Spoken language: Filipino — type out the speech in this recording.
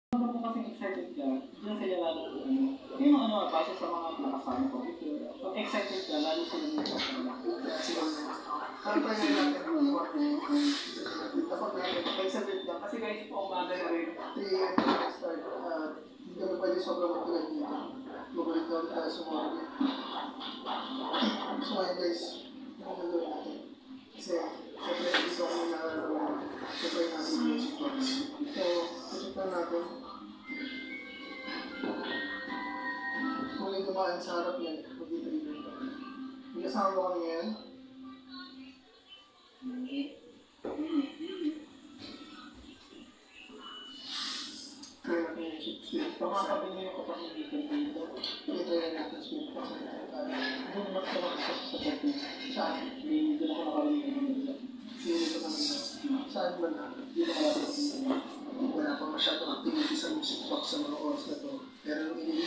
Kapag po kasing excited ka, diyan sila lalo po ano, yun ang ano, base sa mga nakasama ko dito. Pag excited ka, lalo sila dito sa kanila. Kaya pa ngayon natin ang dapat natin, excited lang. Kasi guys, po umaga na rin. 3 AM na start. Hindi kami pwede sobrang matulad dito. Magulit na ulit tayo sa mga ulit. So ngayon guys, nakukuloy natin. Kasi, syempre, dito kami nakararamdaman. Syempre natin yung music box. So, check lang natin. Kung may dumaan sa harap yan, mag-i-trigger ka. May kasama mo kami ngayon? Try natin yung speed box. Makakabili yung kapatid dito dito. Try natin speed box. Doon magtawag sa pagkakas. Saan? Doon ako nakarinig dito. Sino ito naman na? Saan ba na? Dito ako nakarinig dito. Wala pa masyadong activity sa music box sa mga oras na to. Pero nung